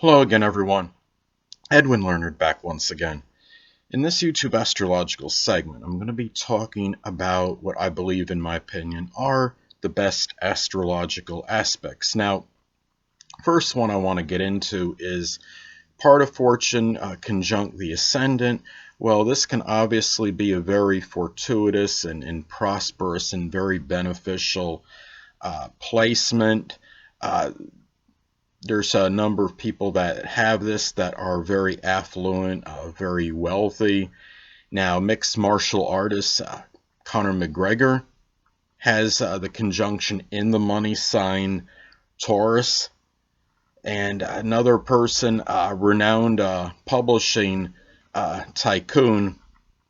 Hello again, everyone. Edwin Learnard back once again. In this YouTube astrological segment, I'm going to be talking about what I believe, in my opinion, are the best astrological aspects. Now, first one I want to get into is part of fortune conjunct the ascendant. Well, this can obviously be a very fortuitous and prosperous and very beneficial placement. There's a number of people that have this that are very affluent, very wealthy. Now, mixed martial artist Conor McGregor has the conjunction in the money sign Taurus. And another person, renowned publishing tycoon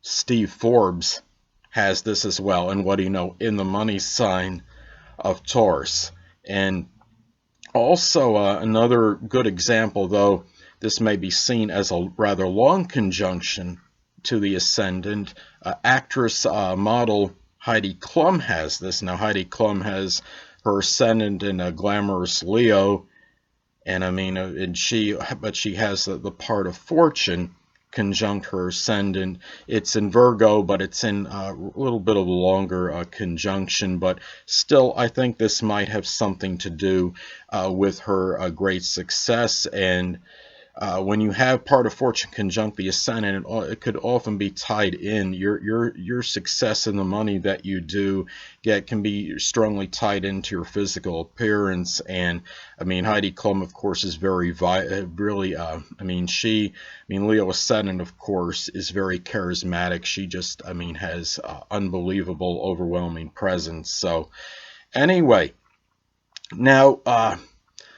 Steve Forbes, has this as well. And what do you know? In the money sign of Taurus. And also, another good example, though this may be seen as a rather long conjunction to the ascendant, actress model Heidi Klum has this. Now, Heidi Klum has her ascendant in a glamorous Leo, and but she has the part of fortune conjunct her ascendant. It's in Virgo, but it's in a little bit of a longer conjunction, but still I think this might have something to do with her great success. And when you have part of fortune conjunct the ascendant, it could often be tied in. Your success in the money that you do get can be strongly tied into your physical appearance. And Heidi Klum, of course, is very really. Leo ascendant, of course, is very charismatic. She just, has unbelievable, overwhelming presence. So, anyway, now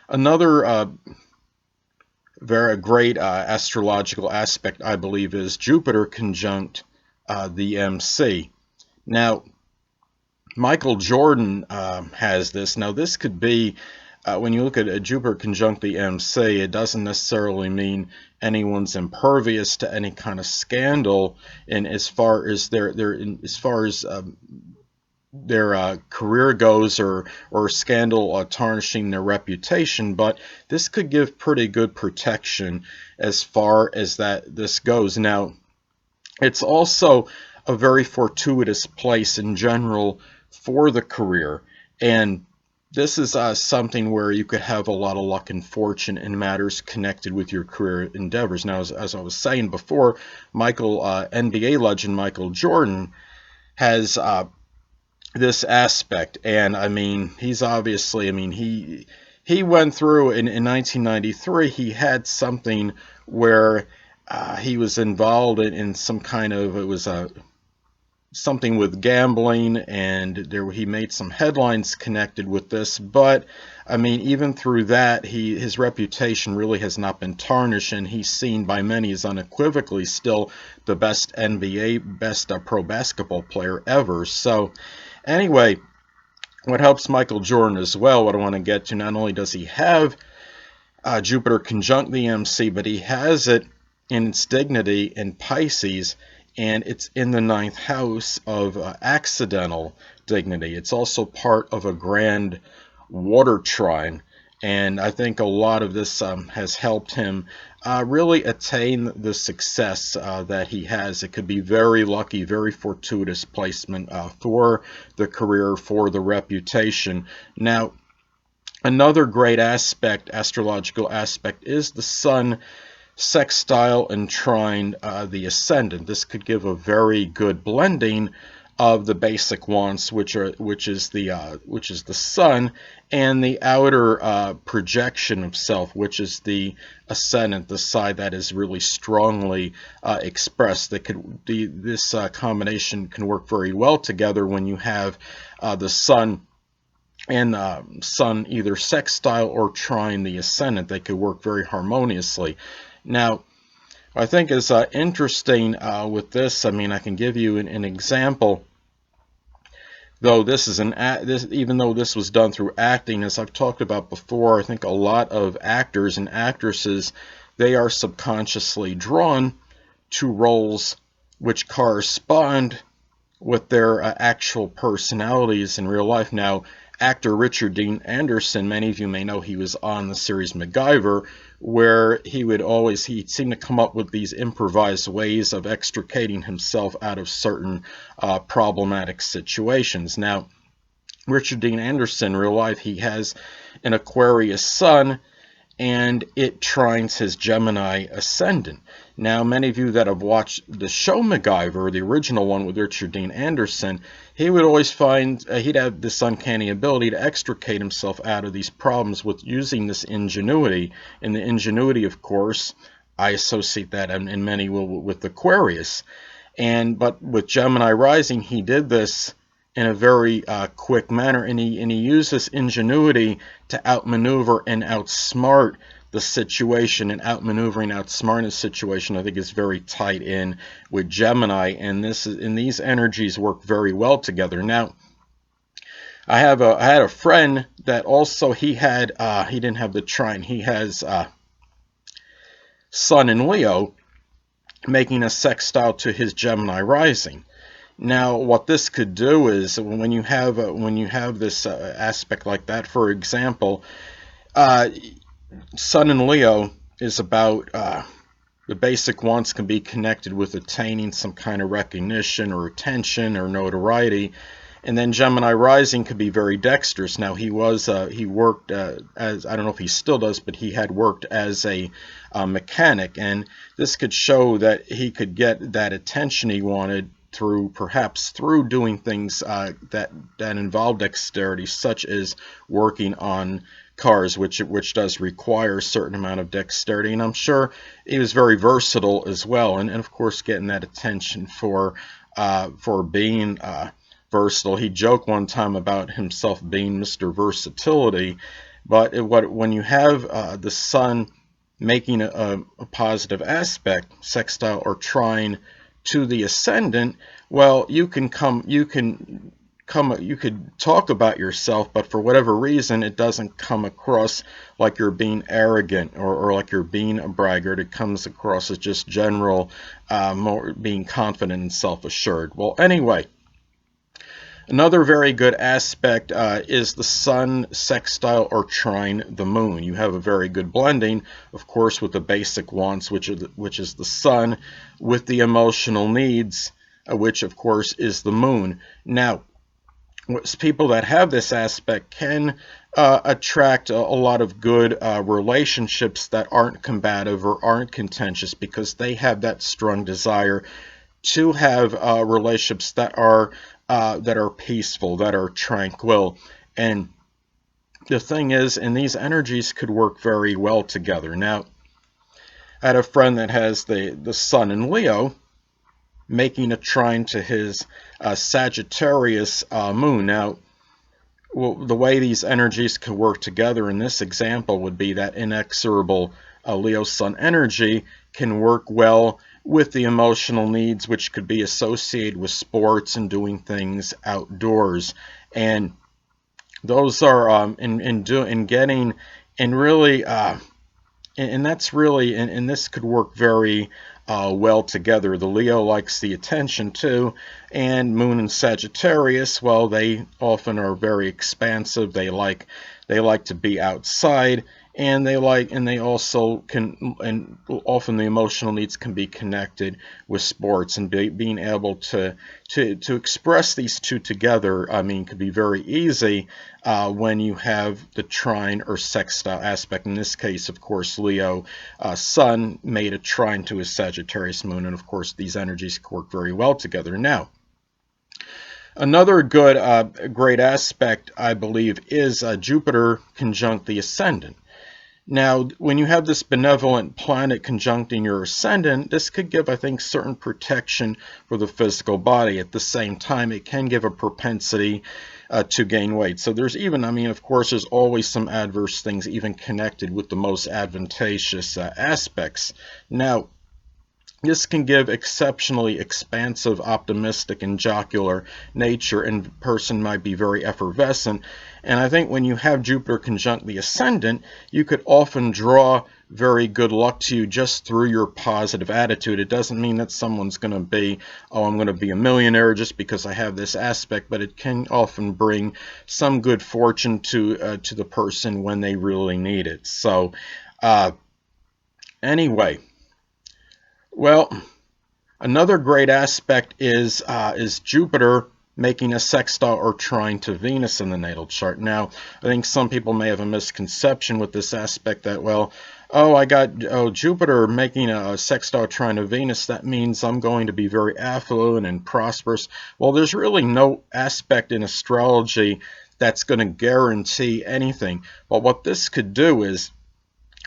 another very great astrological aspect, I believe, is Jupiter conjunct the MC. Now, Michael Jordan has this. Now, this could be, when you look at a Jupiter conjunct the MC, it doesn't necessarily mean anyone's impervious to any kind of scandal, and as far as their career goes, or scandal tarnishing their reputation, but this could give pretty good protection as far as this goes. Now, it's also a very fortuitous place in general for the career, and this is something where you could have a lot of luck and fortune in matters connected with your career endeavors. Now, as I was saying before, NBA legend Michael Jordan has this aspect, and he's obviously, he went through in 1993. He had something where he was involved in some kind of, it was something with gambling, and he made some headlines connected with this. But even through that, his reputation really has not been tarnished, and he's seen by many as unequivocally still the best pro basketball player ever. So anyway, what helps Michael Jordan as well, what I want to get to, not only does he have Jupiter conjunct the MC, but he has it in its dignity in Pisces, and it's in the 9th house of accidental dignity. It's also part of a grand water trine, and I think a lot of this has helped him really attain the success that he has. It could be very lucky, very fortuitous placement for the career, for the reputation. Now, another great astrological aspect, is the Sun sextile and trine the ascendant. This could give a very good blending of the basic wants, which is the sun, and the outer projection of self, which is the ascendant, the side that is really strongly expressed. This combination can work very well together when you have the sun and sun either sextile or trine the ascendant. They could work very harmoniously. Now, I think is interesting with this, I can give you an example. Though this is even though this was done through acting, as I've talked about before, I think a lot of actors and actresses, they are subconsciously drawn to roles which correspond with their actual personalities in real life. Now, actor Richard Dean Anderson, many of you may know he was on the series MacGyver, where he seemed to come up with these improvised ways of extricating himself out of certain problematic situations. Now, Richard Dean Anderson, in real life, he has an Aquarius sun, and it trines his Gemini ascendant. Now, many of you that have watched the show MacGyver, the original one with Richard Dean Anderson, he would always find he'd have this uncanny ability to extricate himself out of these problems with using this ingenuity. And the ingenuity, of course, I associate that in many with Aquarius. But with Gemini rising, he did this in a very quick manner, and he used this ingenuity to outmaneuver and outsmart the situation. And outmaneuvering, outsmarting the situation, I think, is very tight in with Gemini, and these energies work very well together. Now, I had a friend that also he didn't have the trine. He has Sun in Leo, making a sextile to his Gemini rising. Now, what this could do is when you have this aspect like that, for example, Sun in Leo is about the basic wants can be connected with attaining some kind of recognition or attention or notoriety, and then Gemini rising could be very dexterous. Now, he worked as, I don't know if he still does, but he had worked as a mechanic, and this could show that he could get that attention he wanted perhaps through doing things that involve dexterity, such as working on cars, which does require a certain amount of dexterity. And I'm sure he was very versatile as well, and of course getting that attention for being versatile. He joked one time about himself being Mr. Versatility, but when you have the Sun making a positive aspect, sextile or trine to the ascendant, well, you could talk about yourself, but for whatever reason, it doesn't come across like you're being arrogant or like you're being a braggart. It comes across as just general, more being confident and self-assured. Well, anyway, another very good aspect is the Sun sextile or trine the Moon. You have a very good blending, of course, with the basic wants, which is the Sun, with the emotional needs, which of course is the Moon. Now, people that have this aspect can attract a lot of good relationships that aren't combative or aren't contentious, because they have that strong desire to have relationships that are peaceful, that are tranquil. And the thing is, and these energies could work very well together. Now, I had a friend that has the Sun in Leo, making a trine to his Sagittarius Moon. Now, the way these energies could work together in this example would be that inexorable Leo Sun energy can work well with the emotional needs, which could be associated with sports and doing things outdoors. And those are that's really, and this could work very well together. The Leo likes the attention too, and Moon and Sagittarius, well, they often are very expansive. They like to be outside, and they also can, and often the emotional needs can be connected with sports, and being able to express these two together, I mean, could be very easy when you have the trine or sextile aspect. In this case, of course, Leo Sun made a trine to his Sagittarius Moon, and of course these energies work very well together. Now, another good great aspect, I believe, is Jupiter conjunct the Ascendant. Now, when you have this benevolent planet conjuncting your Ascendant, this could give, I think, certain protection for the physical body. At the same time, it can give a propensity to gain weight. So there's even, I mean, of course, there's always some adverse things even connected with the most advantageous aspects. Now, This can give exceptionally expansive, optimistic, and jocular nature, and the person might be very effervescent. And I think when you have Jupiter conjunct the ascendant, you could often draw very good luck to you just through your positive attitude. It doesn't mean that someone's going to be, oh, I'm going to be a millionaire just because I have this aspect, but it can often bring some good fortune to the person when they really need it. So, anyway, well, another great aspect is Jupiter making a sextile or trine to Venus in the natal chart. Now, I think some people may have a misconception with this aspect that, well, Jupiter making a sextile trine to Venus, that means I'm going to be very affluent and prosperous. Well, there's really no aspect in astrology that's going to guarantee anything. But what this could do is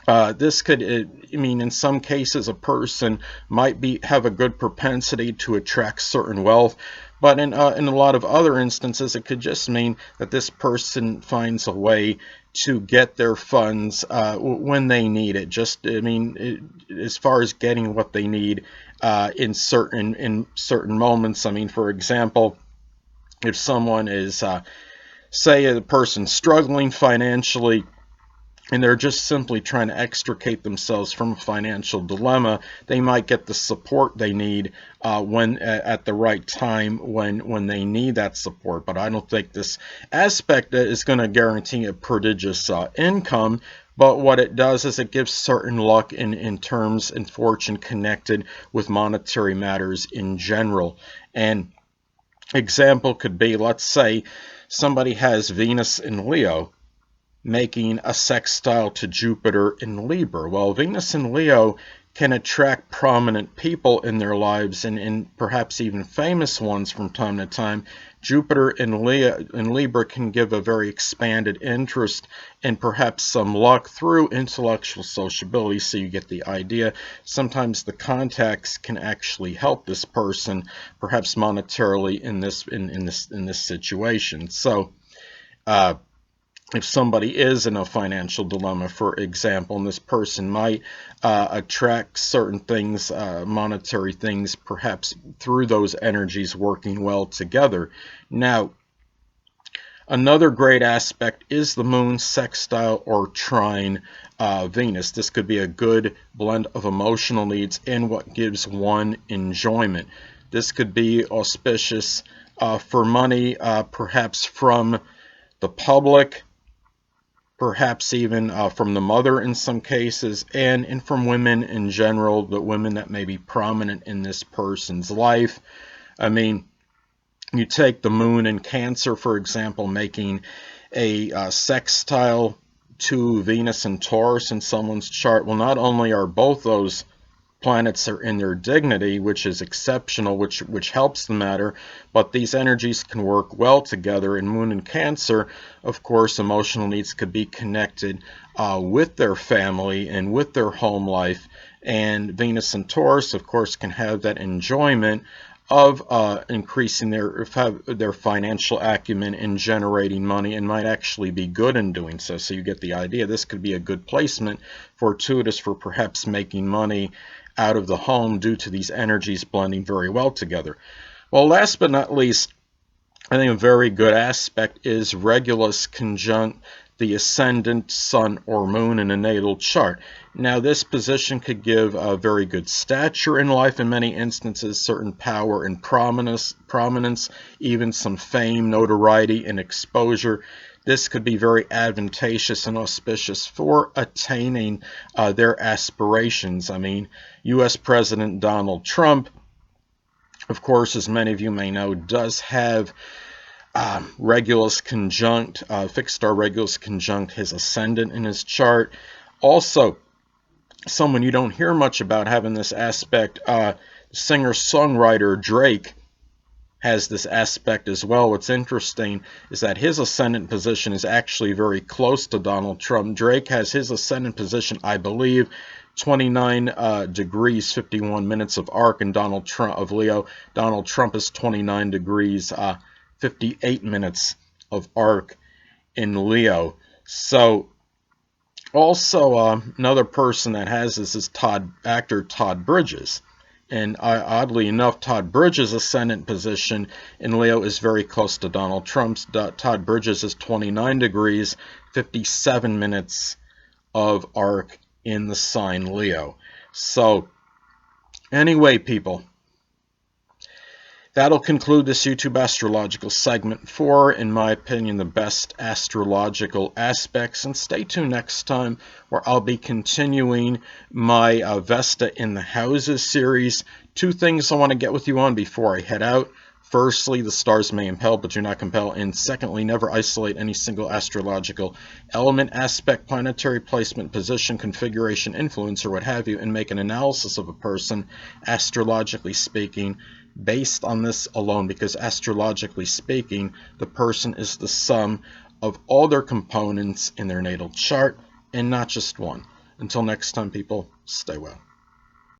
in some cases, a person might have a good propensity to attract certain wealth, but in a lot of other instances, it could just mean that this person finds a way to get their funds when they need it. As far as getting what they need in certain moments. I mean, for example, if someone is, say, a person struggling financially, and they're just simply trying to extricate themselves from a financial dilemma, they might get the support they need when at the right time when they need that support. But I don't think this aspect is going to guarantee a prodigious income. But what it does is it gives certain luck in terms and fortune connected with monetary matters in general. And example could be, let's say somebody has Venus in Leo, making a sextile to Jupiter in Libra. Well, Venus in Leo can attract prominent people in their lives, and perhaps even famous ones from time to time. Jupiter in Libra can give a very expanded interest and perhaps some luck through intellectual sociability, so you get the idea. Sometimes the contacts can actually help this person, perhaps monetarily in this situation. So, if somebody is in a financial dilemma, for example, and this person might attract certain things, monetary things, perhaps through those energies working well together. Now, another great aspect is the Moon Sextile or trine Venus. This could be a good blend of emotional needs and what gives one enjoyment. This could be auspicious for money, perhaps from the public, perhaps even from the mother in some cases, and from women in general, the women that may be prominent in this person's life. I mean, you take the moon in Cancer, for example, making a sextile to Venus and Taurus in someone's chart. Well, not only are both those planets are in their dignity, which is exceptional, which helps the matter, but these energies can work well together. In Moon and Cancer, of course, emotional needs could be connected with their family and with their home life, and Venus and Taurus, of course, can have that enjoyment of increasing their financial acumen and generating money, and might actually be good in doing so. So you get the idea. This could be a good placement, fortuitous for perhaps making money out of the home due to these energies blending very well together. Well, last but not least, I think a very good aspect is Regulus conjunct the ascendant, sun, or moon in a natal chart. Now, this position could give a very good stature in life in many instances, certain power and prominence, even some fame, notoriety, and exposure. This could be very advantageous and auspicious for attaining their aspirations. I mean, U.S. President Donald Trump, of course, as many of you may know, does have Regulus conjunct, fixed star Regulus conjunct his ascendant in his chart. Also, someone you don't hear much about having this aspect, singer-songwriter Drake has this aspect as well. What's interesting is that his ascendant position is actually very close to Donald Trump. Drake has his ascendant position, I believe, 29 degrees 51 minutes of arc, and Donald Trump of Leo. Donald Trump is 29 degrees 58 minutes of arc in Leo. So also another person that has this is actor Todd Bridges. And oddly enough, Todd Bridges' ascendant position in Leo is very close to Donald Trump's. Todd Bridges is 29 degrees, 57 minutes of arc in the sign Leo. So, anyway, people, that'll conclude this YouTube astrological segment for, in my opinion, the best astrological aspects. And stay tuned next time, where I'll be continuing my Vesta in the Houses series. 2 things I want to get with you on before I head out. Firstly, the stars may impel, but do not compel. And secondly, never isolate any single astrological element, aspect, planetary placement, position, configuration, influence, or what have you, and make an analysis of a person, astrologically speaking, based on this alone, because astrologically speaking, the person is the sum of all their components in their natal chart and not just one. Until next time, people, stay well.